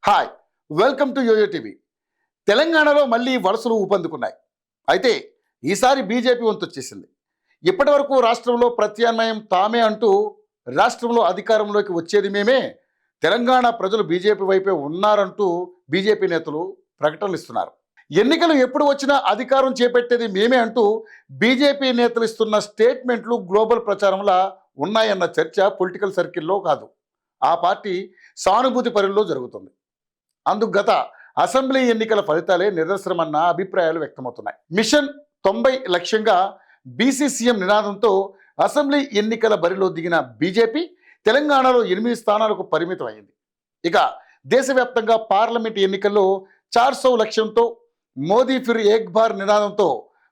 Hi, welcome to YOYO TV. తెలంగాణలో మళ్ళీ వలసలు ఊపందుకున్నాయి. అయితే ఈసారి బీజేపీ వంతు వచ్చేసింది. ఇప్పటి వరకు రాష్ట్రంలో ప్రత్యామ్నాయం తామే అంటూ రాష్ట్రంలో అధికారంలోకి వచ్చేది మేమే, తెలంగాణ ప్రజలు బీజేపీ వైపే ఉన్నారంటూ బీజేపీ నేతలు ప్రకటనలు ఇస్తున్నారు. ఎన్నికలు ఎప్పుడు వచ్చినా అధికారం చేపట్టేది మేమే అంటూ బీజేపీ నేతలు ఇస్తున్న స్టేట్మెంట్లు గ్లోబల్ ప్రచారంలా ఉన్నాయన్న చర్చ పొలిటికల్ సర్కిల్లో కాదు, ఆ పార్టీ సానుభూతి పరిలో జరుగుతుంది. అందుకు గత అసెంబ్లీ ఎన్నికల ఫలితాలే నిదర్శనమన్న అభిప్రాయాలు వ్యక్తమవుతున్నాయి. మిషన్ 90 లక్ష్యంగా బీసీసీఎం నినాదంతో అసెంబ్లీ ఎన్నికల బరిలో దిగిన బీజేపీ తెలంగాణలో 8 స్థానాలకు పరిమితం అయింది. ఇక దేశవ్యాప్తంగా పార్లమెంట్ ఎన్నికల్లో 400 లక్ష్యంతో మోదీ ఫిర్ ఏక్ బార్ నినాదంతో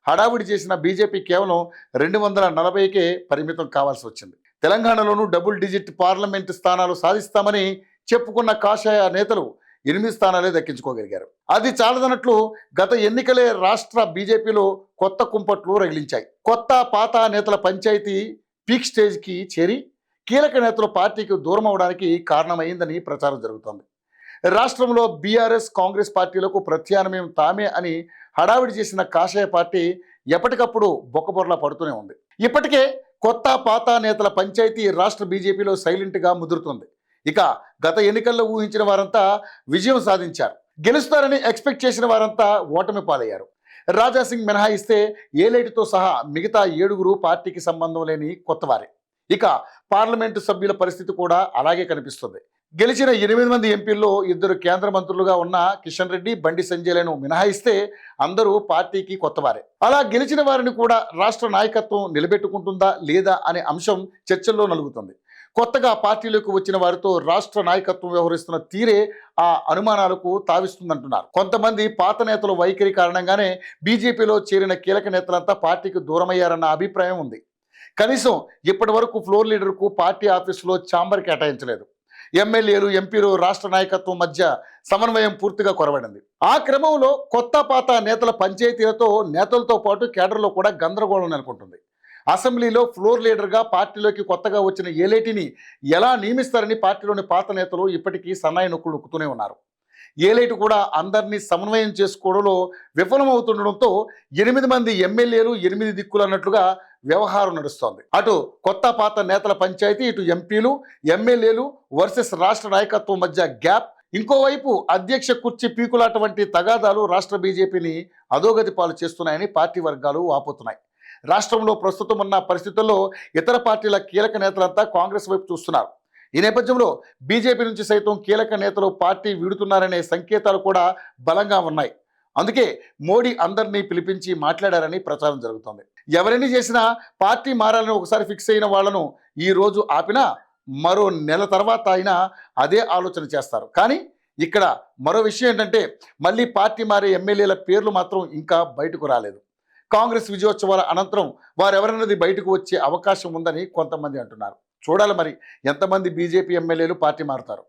హడావుడి చేసిన బీజేపీ కేవలం 240కే పరిమితం కావాల్సి వచ్చింది. తెలంగాణలోనూ డబుల్ డిజిట్ పార్లమెంటు స్థానాలు సాధిస్తామని చెప్పుకున్న కాషాయ నేతలు 8 స్థానాలే దక్కించుకోగలిగారు. అది చాలదన్నట్లు గత ఎన్నికలే రాష్ట్ర బీజేపీలో కొత్త కుంపట్లు రగిలించాయి. కొత్త పాత నేతల పంచాయతీ పీక్ స్టేజ్కి చేరి కీలక నేతలు పార్టీకి దూరం అవడానికి కారణమైందని ప్రచారం జరుగుతోంది. రాష్ట్రంలో బీఆర్ఎస్ కాంగ్రెస్ పార్టీలకు ప్రత్యామ్నాయం తామే అని హడావిడి చేసిన కాషాయ పార్టీ ఎప్పటికప్పుడు బొక్కబొర్లా పడుతూనే ఉంది. ఇప్పటికే కొత్త పాత నేతల పంచాయతీ రాష్ట్ర బీజేపీలో సైలెంట్గా ముదురుతుంది. ఇక గత ఎన్నికల్లో ఊహించిన వారంతా విజయం సాధించారు. గెలుస్తారని ఎక్స్పెక్ట్ చేసిన వారంతా ఓటమి పాలయ్యారు. రాజాసింగ్ మినహాయిస్తే ఏలేటితో సహా మిగతా 7గురు పార్టీకి సంబంధం లేని కొత్తవారే. ఇక పార్లమెంటు సభ్యుల పరిస్థితి కూడా అలాగే కనిపిస్తుంది. గెలిచిన 8 మంది ఎంపీల్లో 2 కేంద్ర మంత్రులుగా ఉన్న కిషన్ రెడ్డి, బండి సంజయ్లను మినహాయిస్తే అందరూ పార్టీకి కొత్తవారే. అలా గెలిచిన వారిని కూడా రాష్ట్ర నాయకత్వం నిలబెట్టుకుంటుందా లేదా అనే అంశం చర్చల్లో నలుగుతుంది. కొత్తగా పార్టీలోకి వచ్చిన వారితో రాష్ట్ర నాయకత్వం వ్యవహరిస్తున్న తీరే ఆ అనుమానాలకు తావిస్తుందంటున్నారు. కొంతమంది పాత నేతల వైఖరి కారణంగానే బీజేపీలో చేరిన కీలక నేతలంతా పార్టీకి దూరమయ్యారన్న అభిప్రాయం ఉంది. కనీసం ఇప్పటి వరకు ఫ్లోర్ లీడర్కు పార్టీ ఆఫీసులో ఛాంబర్ కేటాయించలేదు. ఎమ్మెల్యేలు, ఎంపీలు, రాష్ట్ర నాయకత్వం మధ్య సమన్వయం పూర్తిగా కొరవడింది. ఆ క్రమంలో కొత్త పాత నేతల పంచాయతీలతో నేతలతో పాటు కేడర్లో కూడా గందరగోళం నెలకొంటుంది. అసెంబ్లీలో ఫ్లోర్ లీడర్గా పార్టీలోకి కొత్తగా వచ్చిన ఏలేటిని ఎలా నియమిస్తారని పార్టీలోని పాత నేతలు ఇప్పటికీ సన్నాయి నొక్కులు నొక్కుతూనే ఉన్నారు. ఏలేటి కూడా అందరినీ సమన్వయం చేసుకోవడంలో విఫలమవుతుండడంతో 8 మంది ఎమ్మెల్యేలు 8 దిక్కులు అన్నట్లుగా వ్యవహారం నడుస్తోంది. అటు కొత్త పాత నేతల పంచాయతీ, ఇటు ఎంపీలు, ఎమ్మెల్యేలు వర్సెస్ రాష్ట్ర నాయకత్వం మధ్య గ్యాప్, ఇంకోవైపు అధ్యక్ష కుర్చీ పీకులాట వంటి తగాదాలు రాష్ట్ర బీజేపీని అధోగతి పాలు చేస్తున్నాయని పార్టీ వర్గాలు వాపోతున్నాయి. రాష్ట్రంలో ప్రస్తుతం ఉన్న పరిస్థితుల్లో ఇతర పార్టీల కీలక నేతలంతా కాంగ్రెస్ వైపు చూస్తున్నారు. ఈ నేపథ్యంలో బీజేపీ నుంచి సైతం కీలక నేతలు పార్టీ వీడుతున్నారనే సంకేతాలు కూడా బలంగా ఉన్నాయి. అందుకే మోడీ అందరినీ పిలిపించి మాట్లాడారని ప్రచారం జరుగుతోంది. ఎవరిని చేసినా పార్టీ మారాలని ఒకసారి ఫిక్స్ అయిన వాళ్లను ఈ రోజు ఆపినా మరో నెల తర్వాత అయినా అదే ఆలోచన చేస్తారు. కానీ ఇక్కడ మరో విషయం ఏంటంటే మళ్ళీ పార్టీ మారే ఎమ్మెల్యేల పేర్లు మాత్రం ఇంకా బయటకు రాలేదు. కాంగ్రెస్ విజయోత్సవాల అనంతరం వారెవరన్నది బయటకు వచ్చే అవకాశం ఉందని కొంతమంది అంటున్నారు. చూడాలి మరి ఎంతమంది బీజేపీ ఎమ్మెల్యేలు పార్టీ మారుతారు.